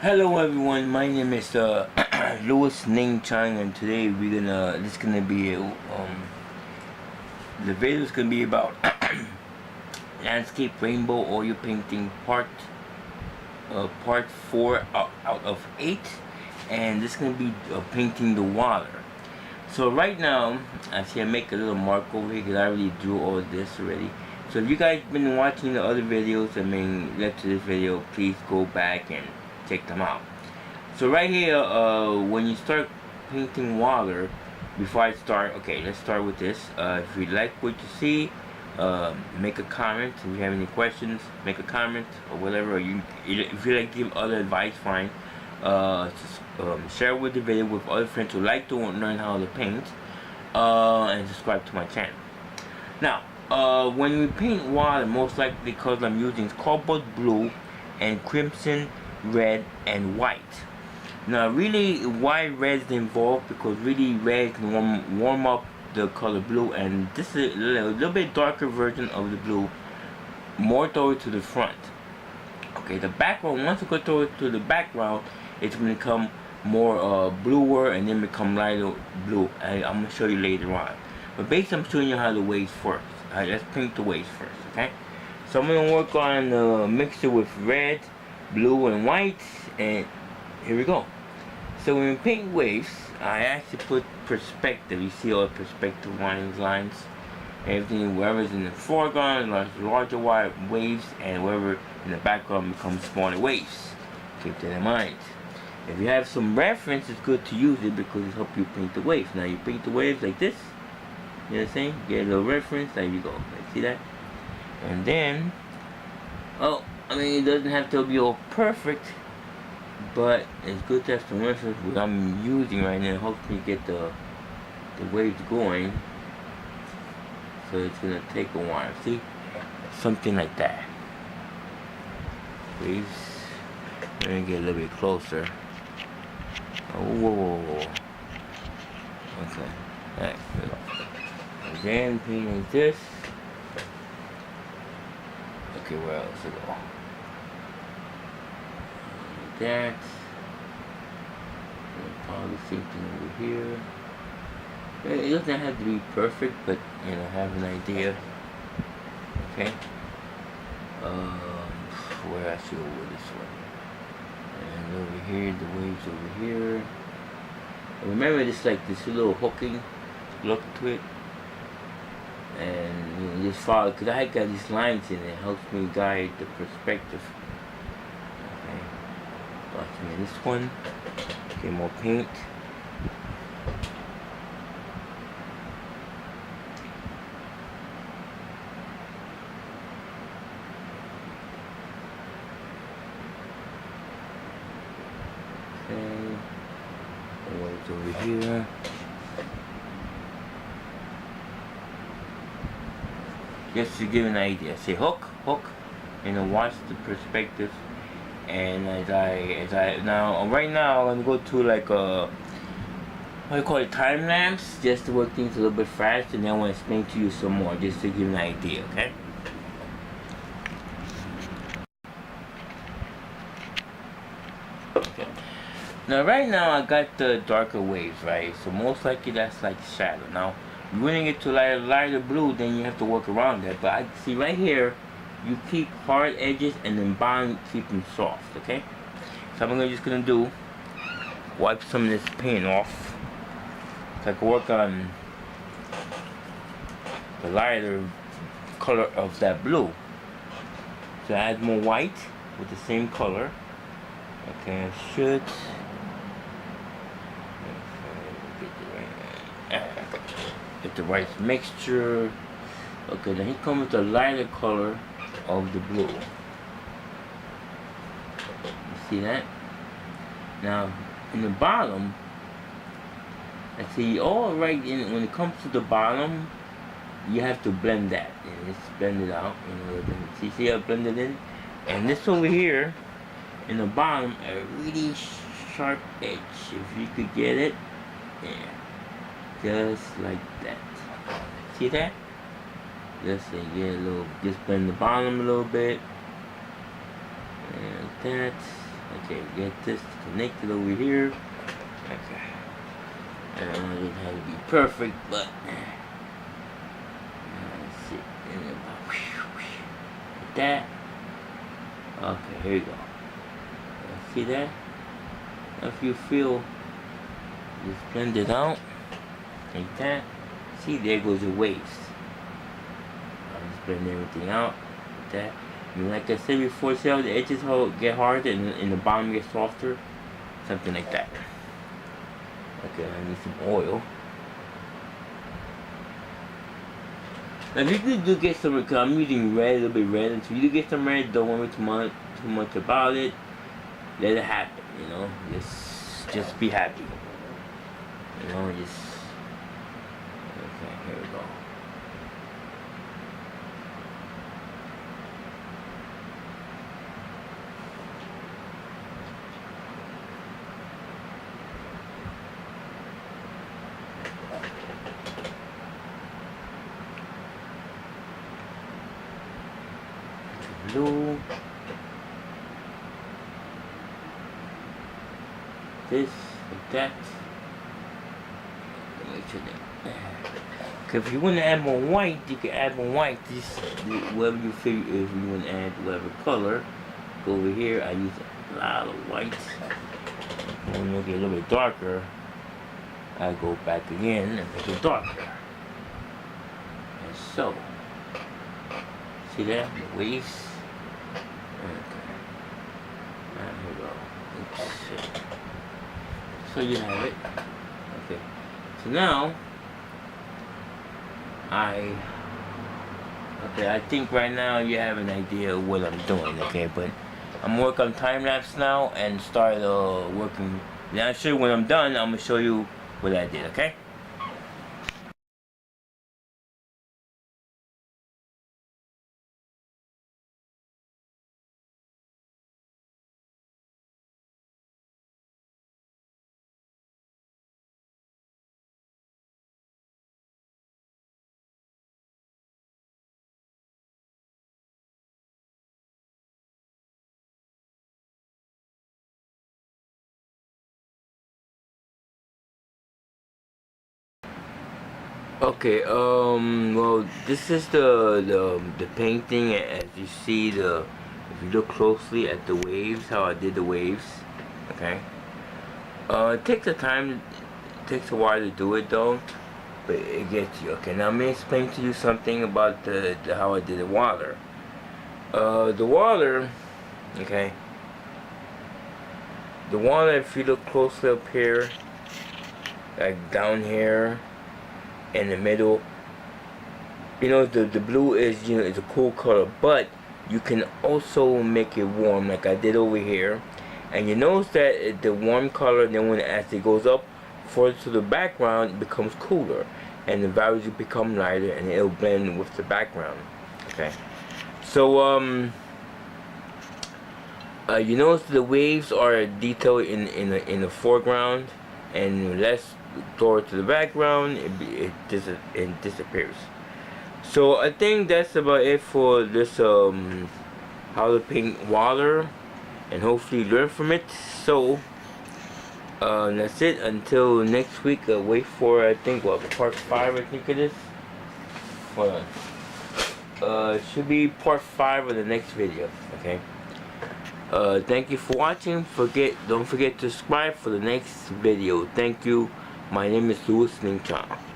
Hello everyone, my name is Louis Ning Chang, and today this gonna be the video is gonna be about landscape rainbow oil painting part 4 out of 8, and this is gonna be painting the water. So right now, actually I make a little mark over here because I already drew all this already. So if you guys been watching the other videos, led to this video, please go back and check them out. So right here, when you start painting water, before I start, okay, let's start with this. If you like what you see, make a comment. If you have any questions, make a comment or whatever. If you like to give other advice, fine. Share with the video with other friends who like to learn how to paint, and subscribe to my channel. Now, when we paint water, most likely because I'm using cobalt blue and crimson, red, and white. Now really, why red is involved? Because really red can warm up the color blue, and this is a little bit darker version of the blue, more toward to the front. Okay, the background, once you go toward to the background, it's going to become more bluer and then become lighter blue. I'm going to show you later on. But basically, I'm showing you how the waves first. Alright, let's paint the waves first, okay? So I'm going to work on the mixture with red, blue, and white, and here we go. So when we paint waves, I actually put perspective. You see all the perspective lines, everything, wherever's in the foreground, larger waves, and wherever in the background becomes smaller waves. Keep that in mind. If you have some reference, it's good to use it because it helps you paint the waves. Now you paint the waves like this. You know what I'm saying? Get a little reference. There you go. See that? And then, it doesn't have to be all perfect, but it's good to have some reference. What I'm using right now helps me get the waves going. So it's gonna take a while. See, something like that. Waves. Let me get a little bit closer. Oh, whoa. Okay. Alright, here we go. Again, painting this. Okay, where else to go? That. And probably same thing over here. It doesn't have to be perfect, but have an idea. Okay. Where I should go with this one. And over here, the waves over here. And remember, this little hooking look to it. And just follow, because I got these lines in it, helps me guide the perspective. Okay, watch me this one. Okay, more paint. Okay, what's over here? Just to give an idea. Say hook, watch the perspective. And right now I'm gonna go to like a, what do you call it, time lapse, just to work things a little bit fast, and then I want to explain to you some more, just to give an idea, okay? Okay. Now right now I got the darker waves, right? So most likely that's like shadow. Now when you get to lighter blue, then you have to work around that. But I see right here, you keep hard edges and then bottom keep them soft, okay? So I'm just gonna do, wipe some of this paint off, so I can work on the lighter color of that blue. So add more white with the same color. Okay, I should get the right mixture. Okay, then he comes with the lighter color of the blue. You see that? Now in the bottom, I see all right. When it comes to the bottom, you have to blend that. Just blend it out. See how I blended in? And this over here, in the bottom, a really sharp edge. If you could get it, yeah. Just like that. See that? Just get a little, just blend the bottom a little bit. And that. Okay, get this connected over here. Okay. I don't know it has to be perfect, but let's see. Like that. Okay, here you go. See that? If you feel just blend it out like that. See, there goes your waves. I'll just blend everything out like that. And like I said before, see how the edges get harder and the bottom gets softer? Something like that. Okay, I need some oil. Now if you do get some, because I'm using red, a little bit red, and so you do get some red, don't worry too much about it. Let it happen, you know. Just be happy. You know, just okay, here we go. Blue. This, like that. Make sure that. Okay, if you want to add more white, you can add more white. Just whatever you feel. If you want to add whatever color, go over here. I use a lot of white. When you get a little bit darker, I go back again and make it darker. And so, see that the waves. Okay. And here we go. Oops. So you have it. Okay. So now I think right now you have an idea of what I'm doing, okay, but I'm working on time lapse now and start working. Now I'll show you when I'm done, I'm gonna show you what I did, okay? Okay, well, this is the painting. As you see, if you look closely at the waves, how I did the waves, okay. It takes a time, it takes a while to do it though, but it gets you. Okay, now let me explain to you something about how I did the water. The water, okay. The water, if you look closely up here, like down here, in the middle, you know, the blue is, you know, it's a cool color, but you can also make it warm like I did over here. And you notice that the warm color, then when as it goes up further to the background, it becomes cooler and the values will become lighter and it'll blend with the background. Okay, so you notice the waves are detailed in the foreground and less toward to the background, it disappears. So I think that's about it for this how to paint water, and hopefully learn from it. So that's it until next week. Wait for, I think, what, part 5 I think it is. Hold on. It should be part 5 of the next video. Okay. Thank you for watching. Don't forget to subscribe for the next video. Thank you. My name is Louis Ning Chang.